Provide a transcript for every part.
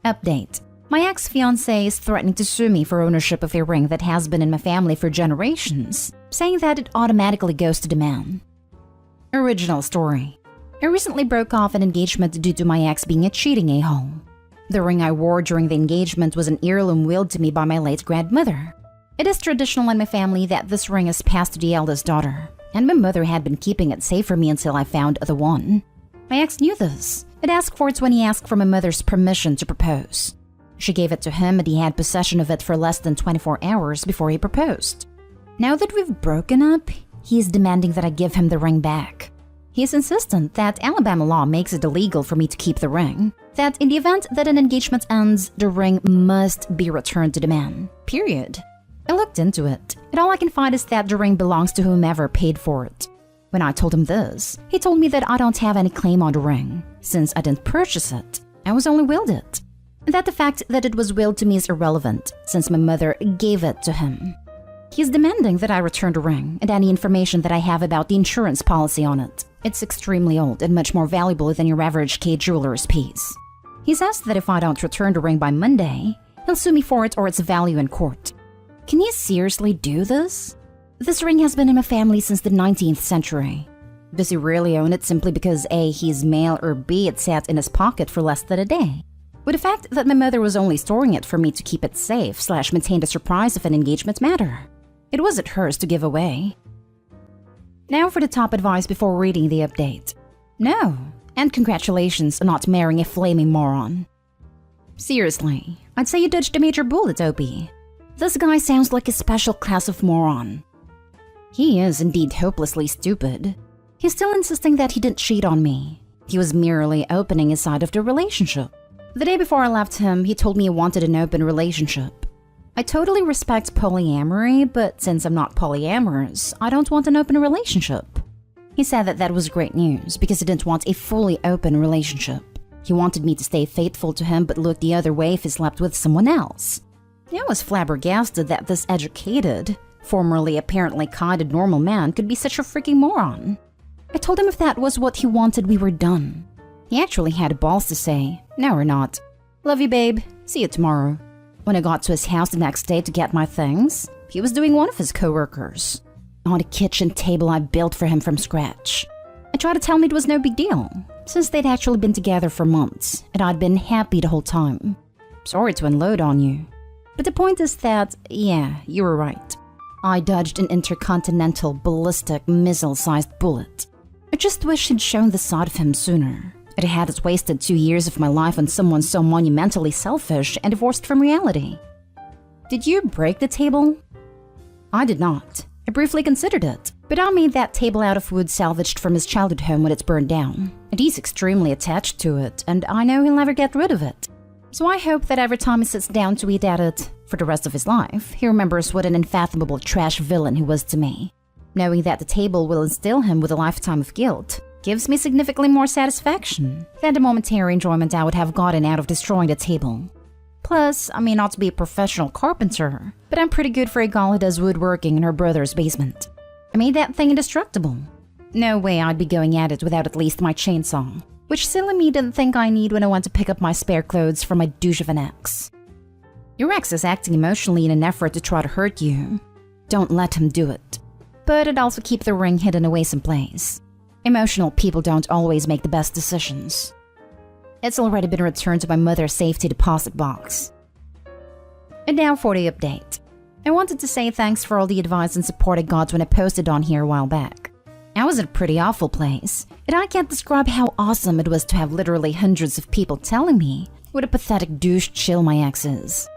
Update. My ex-fiancé is threatening to sue me for ownership of a ring that has been in my family for generations, saying that it automatically goes to the man. Original story. I recently broke off an engagement due to my ex being a cheating a-hole. The ring I wore during the engagement was an heirloom willed to me by my late grandmother. It is traditional in my family that this ring is passed to the eldest daughter, and my mother had been keeping it safe for me until I found the one. My ex knew this. It asked for it when he asked for my mother's permission to propose. She gave it to him and he had possession of it for less than 24 hours before he proposed. Now that we've broken up, he is demanding that I give him the ring back. He is insistent that Alabama law makes it illegal for me to keep the ring, that in the event that an engagement ends, the ring must be returned to the man. Period. I looked into it, and all I can find is that the ring belongs to whomever paid for it. When I told him this, he told me that I don't have any claim on the ring, since I didn't purchase it. I was only willed it. And that the fact that it was willed to me is irrelevant, since my mother gave it to him. He is demanding that I return the ring and any information that I have about the insurance policy on it. It's extremely old and much more valuable than your average K jeweler's piece. He says that if I don't return the ring by Monday, he'll sue me for it or its value in court. Can you seriously do this? This ring has been in my family since the 19th century. Does he really own it simply because A, he's male, or B, it sat in his pocket for less than a day? Would the fact that my mother was only storing it for me to keep it safe / maintain the surprise of an engagement matter? It wasn't hers to give away. Now for the top advice before reading the update. No, and congratulations on not marrying a flaming moron. Seriously, I'd say you dodged a major bullet, Opie. This guy sounds like a special class of moron. He is indeed hopelessly stupid. He's still insisting that he didn't cheat on me. He was merely opening his side of the relationship. The day before I left him, he told me he wanted an open relationship. I totally respect polyamory, but since I'm not polyamorous, I don't want an open relationship. He said that that was great news because he didn't want a fully open relationship. He wanted me to stay faithful to him but look the other way if he slept with someone else. I was flabbergasted that this educated, formerly apparently kind and normal man could be such a freaking moron. I told him if that was what he wanted, we were done. He actually had balls to say, "No, we're not. Love you, babe. See you tomorrow." When I got to his house the next day to get my things, he was doing one of his coworkers on a kitchen table I built for him from scratch. I tried to tell him it was no big deal, since they'd actually been together for months, and I'd been happy the whole time. Sorry to unload on you. But the point is that, yeah, you were right. I dodged an intercontinental ballistic missile-sized bullet. I just wish he'd shown the side of him sooner. It had wasted 2 years of my life on someone so monumentally selfish and divorced from reality. Did you break the table? I did not. I briefly considered it, but I made that table out of wood salvaged from his childhood home when it's burned down, and he's extremely attached to it, and I know he'll never get rid of it. So I hope that every time he sits down to eat at it, for the rest of his life, he remembers what an unfathomable trash villain he was to me. Knowing that the table will instill him with a lifetime of guilt gives me significantly more satisfaction than the momentary enjoyment I would have gotten out of destroying the table. Plus, I may not be a professional carpenter, but I'm pretty good for a girl who does woodworking in her brother's basement. I made that thing indestructible. No way I'd be going at it without at least my chainsaw, which silly me didn't think I need when I went to pick up my spare clothes from my douche of an ex. Your ex is acting emotionally in an effort to try to hurt you. Don't let him do it. But I'd also keep the ring hidden away someplace. Emotional people don't always make the best decisions. It's already been returned to my mother's safety deposit box. And now for the update. I wanted to say thanks for all the advice and support I got when I posted on here a while back. I was in a pretty awful place, and I can't describe how awesome it was to have literally hundreds of people telling me what a pathetic douche chill my ex is.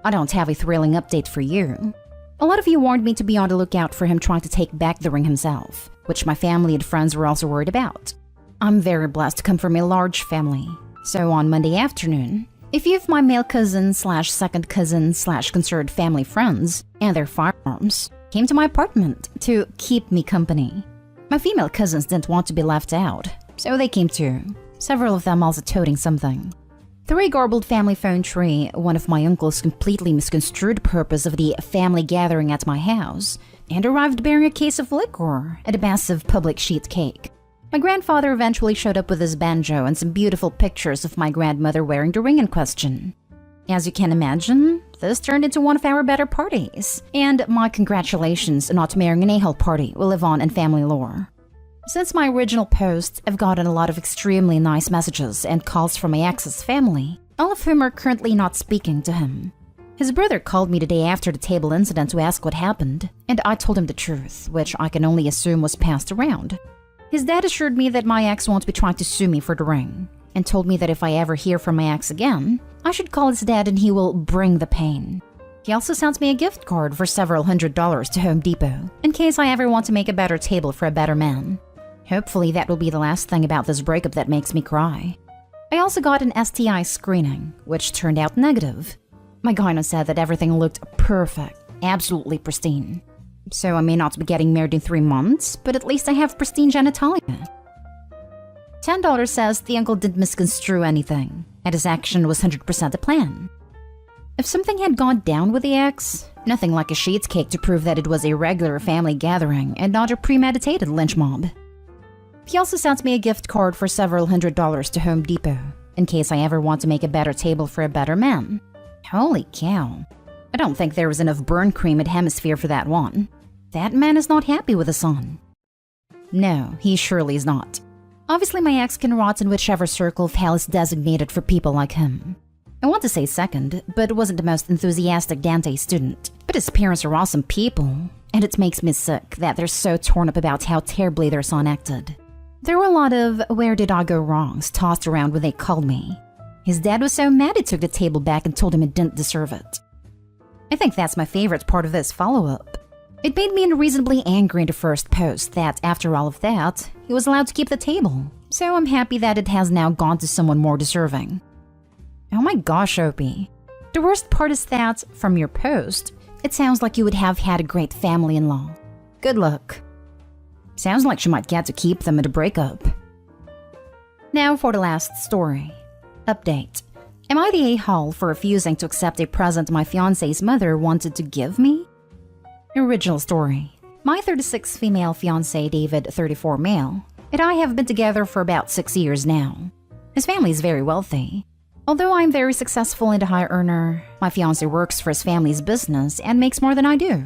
I don't have a thrilling update for you. A lot of you warned me to be on the lookout for him trying to take back the ring himself, which my family and friends were also worried about. I'm very blessed to come from a large family, so on Monday afternoon, a few of my male cousins / second cousins / concerned family friends and their firearms came to my apartment to keep me company. My female cousins didn't want to be left out, so they came too, several of them also toting something. Through a garbled family phone tree, one of my uncles completely misconstrued the purpose of the family gathering at my house and arrived bearing a case of liquor and a massive public sheet cake. My grandfather eventually showed up with his banjo and some beautiful pictures of my grandmother wearing the ring in question. As you can imagine, this turned into one of our better parties, and my congratulations on not marrying an a-hole party will live on in family lore. Since my original post, I've gotten a lot of extremely nice messages and calls from my ex's family, all of whom are currently not speaking to him. His brother called me the day after the table incident to ask what happened, and I told him the truth, which I can only assume was passed around. His dad assured me that my ex won't be trying to sue me for the ring, and told me that if I ever hear from my ex again, I should call his dad and he will bring the pain. He also sent me a gift card for several $100s to Home Depot, in case I ever want to make a better table for a better man. Hopefully that will be the last thing about this breakup that makes me cry. I also got an STI screening, which turned out negative. My gyno said that everything looked perfect, absolutely pristine. So I may not be getting married in 3 months, but at least I have pristine genitalia. $10 says the uncle didn't misconstrue anything, and his action was 100% a plan. If something had gone down with the ex, nothing like a sheets cake to prove that it was a regular family gathering and not a premeditated lynch mob. He also sent me a gift card for several $100s to Home Depot, in case I ever want to make a better table for a better man. Holy cow. I don't think there was enough burn cream at Hemisphere for that one. That man is not happy with his son. No, he surely is not. Obviously, my ex can rot in whichever circle of hell is designated for people like him. I want to say second, but wasn't the most enthusiastic Dante student. But his parents are awesome people, and it makes me sick that they're so torn up about how terribly their son acted. There were a lot of "where did I go wrongs" tossed around when they called me. His dad was so mad he took the table back and told him it didn't deserve it. I think that's my favorite part of this follow-up. It made me unreasonably angry in the first post that, after all of that, he was allowed to keep the table. So I'm happy that it has now gone to someone more deserving. Oh my gosh, Opie. The worst part is that, from your post, it sounds like you would have had a great family-in-law. Good luck. Sounds like she might get to keep them at a breakup. Now for the last story. Update. Am I the a-hole for refusing to accept a present my fiancé's mother wanted to give me? Original story. My 36 female fiancé, David, 34 male, and I have been together for about 6 years now. His family is very wealthy. Although I'm very successful and a high earner, my fiancé works for his family's business and makes more than I do.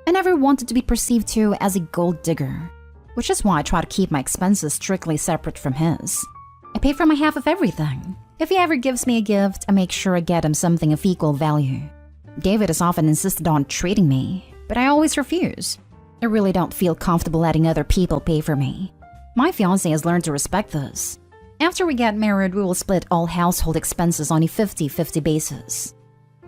I never wanted to be perceived to as a gold digger, which is why I try to keep my expenses strictly separate from his. I pay for my half of everything. If he ever gives me a gift, I make sure I get him something of equal value. David has often insisted on treating me, but I always refuse. I really don't feel comfortable letting other people pay for me. My fiancé has learned to respect this. After we get married, we will split all household expenses on a 50-50 basis.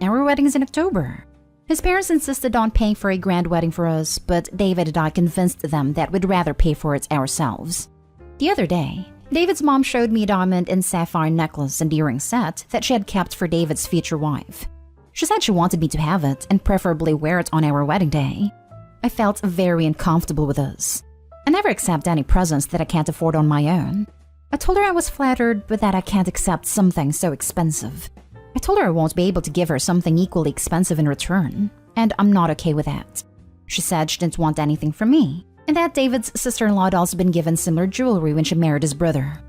Our wedding is in October. His parents insisted on paying for a grand wedding for us, but David and I convinced them that we'd rather pay for it ourselves. The other day, David's mom showed me a diamond and sapphire necklace and earring set that she had kept for David's future wife. She said she wanted me to have it and preferably wear it on our wedding day. I felt very uncomfortable with this. I never accept any presents that I can't afford on my own. I told her I was flattered, but that I can't accept something so expensive. I told her I won't be able to give her something equally expensive in return, and I'm not okay with that. She said she didn't want anything from me, and that David's sister-in-law had also been given similar jewelry when she married his brother.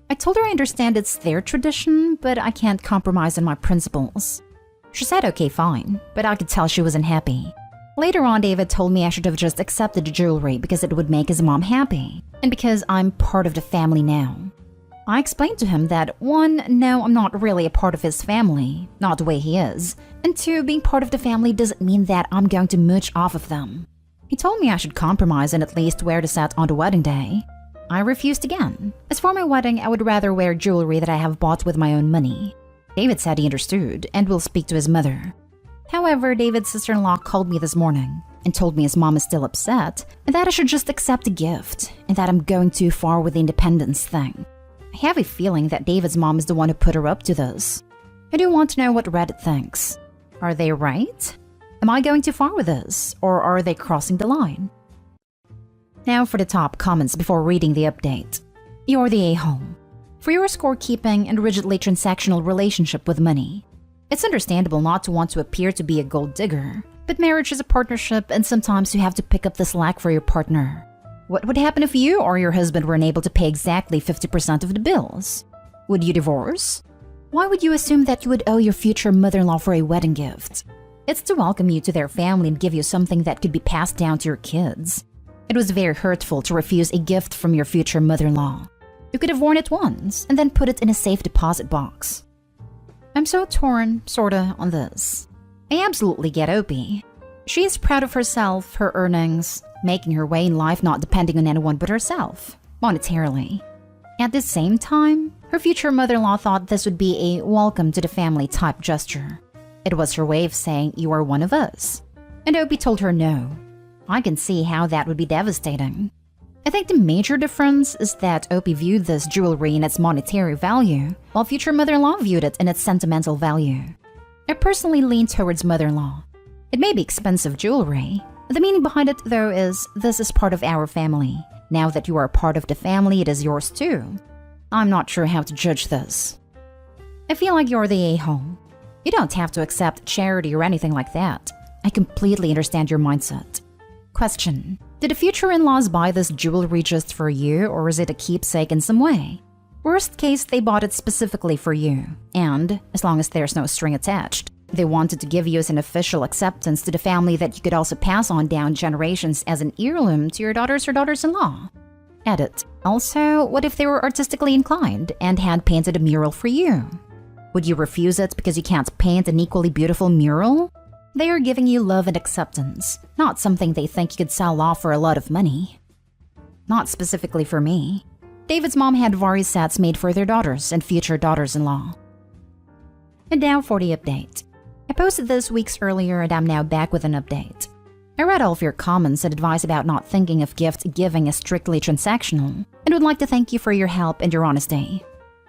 I told her I understand it's their tradition, but I can't compromise on my principles. She said okay, fine, but I could tell she wasn't happy. Later on, David told me I should have just accepted the jewelry because it would make his mom happy, and because I'm part of the family now. I explained to him that 1, no, I'm not really a part of his family, not the way he is, and 2, being part of the family doesn't mean that I'm going to mooch off of them. He told me I should compromise and at least wear the set on the wedding day. I refused again. As for my wedding, I would rather wear jewelry that I have bought with my own money. David said he understood and will speak to his mother. However, David's sister-in-law called me this morning and told me his mom is still upset and that I should just accept a gift and that I'm going too far with the independence thing. I have a feeling that David's mom is the one who put her up to this. I do want to know what Reddit thinks. Are they right? Am I going too far with this, or are they crossing the line? Now for the top comments before reading the update. You're the a-hole. For your scorekeeping and rigidly transactional relationship with money. It's understandable not to want to appear to be a gold digger, but marriage is a partnership and sometimes you have to pick up the slack for your partner. What would happen if you or your husband were unable to pay exactly 50% of the bills? Would you divorce? Why would you assume that you would owe your future mother-in-law for a wedding gift? It's to welcome you to their family and give you something that could be passed down to your kids. It was very hurtful to refuse a gift from your future mother-in-law. You could have worn it once and then put it in a safe deposit box. I'm so torn, sorta, on this. I absolutely get Opie. She is proud of herself, her earnings, making her way in life not depending on anyone but herself, monetarily. At the same time, her future mother-in-law thought this would be a welcome to the family type gesture. It was her way of saying, you are one of us. And Opie told her no. I can see how that would be devastating. I think the major difference is that Opie viewed this jewelry in its monetary value, while future mother-in-law viewed it in its sentimental value. I personally lean towards mother-in-law. It may be expensive jewelry. The meaning behind it, though, is this is part of our family. Now that you are a part of the family, it is yours too. I'm not sure how to judge this. I feel like you're the a-hole. You don't have to accept charity or anything like that. I completely understand your mindset. Question: did the future in-laws buy this jewelry just for you, or is it a keepsake in some way? Worst case, they bought it specifically for you, and, as long as there's no string attached, they wanted to give you as an official acceptance to the family that you could also pass on down generations as an heirloom to your daughters or daughters-in-law. Edit. Also, what if they were artistically inclined and had painted a mural for you? Would you refuse it because you can't paint an equally beautiful mural? They are giving you love and acceptance, not something they think you could sell off for a lot of money. Not specifically for me. David's mom had various sets made for their daughters and future daughters-in-law. And now for the update. I posted this weeks earlier and I'm now back with an update. I read all of your comments and advice about not thinking of gift giving as strictly transactional, and would like to thank you for your help and your honesty.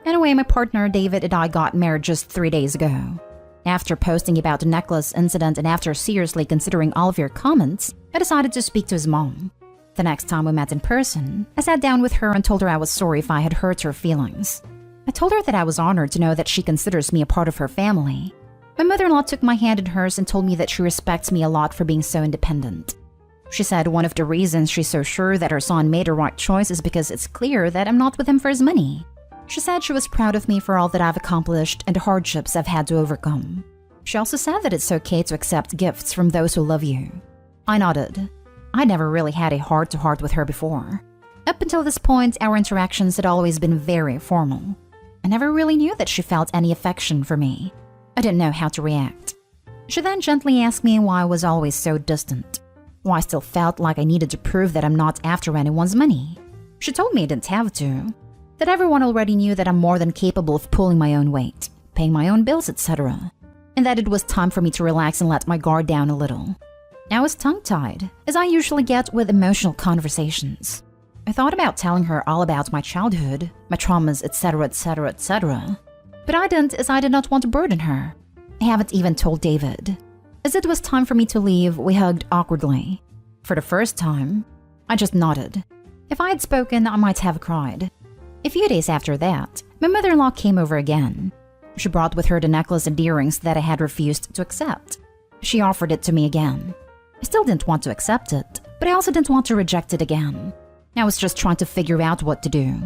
Anyway, my partner David and I got married just 3 days ago. After posting about the necklace incident and after seriously considering all of your comments, I decided to speak to his mom. The next time we met in person, I sat down with her and told her I was sorry if I had hurt her feelings. I told her that I was honored to know that she considers me a part of her family. My mother-in-law took my hand in hers and told me that she respects me a lot for being so independent. She said one of the reasons she's so sure that her son made the right choice is because it's clear that I'm not with him for his money. She said she was proud of me for all that I've accomplished and the hardships I've had to overcome. She also said that it's okay to accept gifts from those who love you. I nodded. I never really had a heart-to-heart with her before. Up until this point, our interactions had always been very formal. I never really knew that she felt any affection for me. I didn't know how to react. She then gently asked me why I was always so distant. Why I still felt like I needed to prove that I'm not after anyone's money. She told me I didn't have to. That everyone already knew that I'm more than capable of pulling my own weight, paying my own bills, etc. And that it was time for me to relax and let my guard down a little. I was tongue-tied, as I usually get with emotional conversations. I thought about telling her all about my childhood, my traumas, etc., etc., etc. But I didn't, as I did not want to burden her. I haven't even told David. As it was time for me to leave, we hugged awkwardly. For the first time, I just nodded. If I had spoken, I might have cried. A few days after that, my mother-in-law came over again. She brought with her the necklace and earrings that I had refused to accept. She offered it to me again. I still didn't want to accept it, but I also didn't want to reject it again. I was just trying to figure out what to do.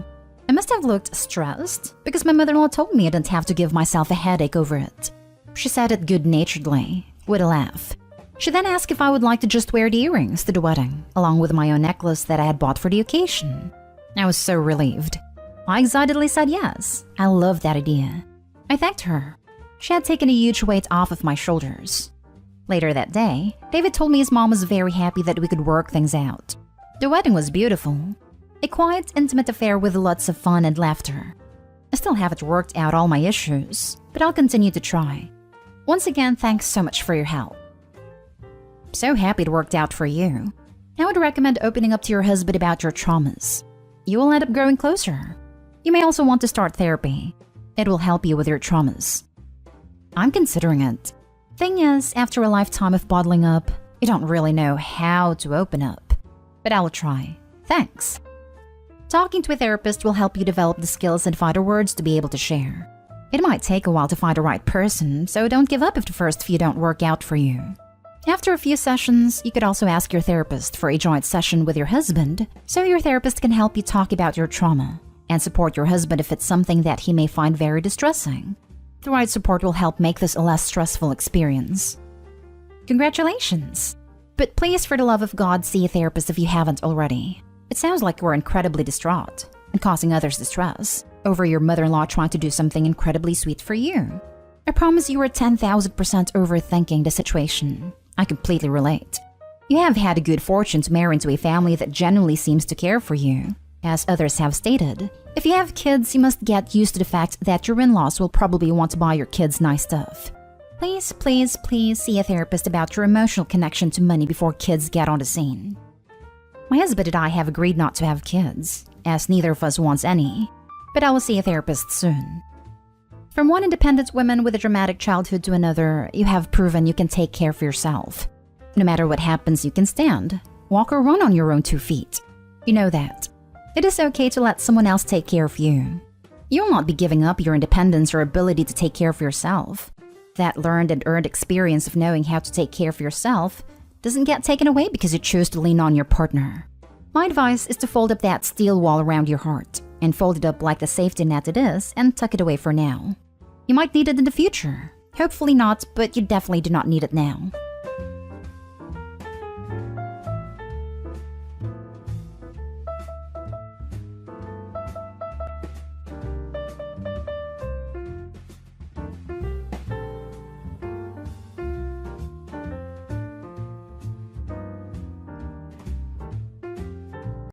I must have looked stressed because my mother-in-law told me I didn't have to give myself a headache over it. She said it good-naturedly, with a laugh. She then asked if I would like to just wear the earrings to the wedding, along with my own necklace that I had bought for the occasion. I was so relieved. I excitedly said yes. I loved that idea. I thanked her. She had taken a huge weight off of my shoulders. Later that day, David told me his mom was very happy that we could work things out. The wedding was beautiful. A quiet, intimate affair with lots of fun and laughter. I still haven't worked out all my issues, but I'll continue to try. Once again, thanks so much for your help. I'm so happy it worked out for you. I would recommend opening up to your husband about your traumas. You will end up growing closer. You may also want to start therapy. It will help you with your traumas. I'm considering it. Thing is, after a lifetime of bottling up, you don't really know how to open up. But I'll try. Thanks. Talking to a therapist will help you develop the skills and find the words to be able to share. It might take a while to find the right person, so don't give up if the first few don't work out for you. After a few sessions, you could also ask your therapist for a joint session with your husband, so your therapist can help you talk about your trauma and support your husband if it's something that he may find very distressing. The right support will help make this a less stressful experience. Congratulations! But please, for the love of God, see a therapist if you haven't already. It sounds like you're incredibly distraught and causing others distress over your mother-in-law trying to do something incredibly sweet for you. I promise you are 10,000% overthinking the situation. I completely relate. You have had a good fortune to marry into a family that genuinely seems to care for you. As others have stated, if you have kids, you must get used to the fact that your in-laws will probably want to buy your kids nice stuff. Please, please, please see a therapist about your emotional connection to money before kids get on the scene. My husband and I have agreed not to have kids, as neither of us wants any, but I will see a therapist soon. From one independent woman with a dramatic childhood to another, you have proven you can take care of yourself. No matter what happens, you can stand, walk or run on your own 2 feet. You know that. It is okay to let someone else take care of you. You will not be giving up your independence or ability to take care of yourself. That learned and earned experience of knowing how to take care of yourself doesn't get taken away because you choose to lean on your partner. My advice is to fold up that steel wall around your heart and fold it up like the safety net it is and tuck it away for now. You might need it in the future. Hopefully not, but you definitely do not need it now.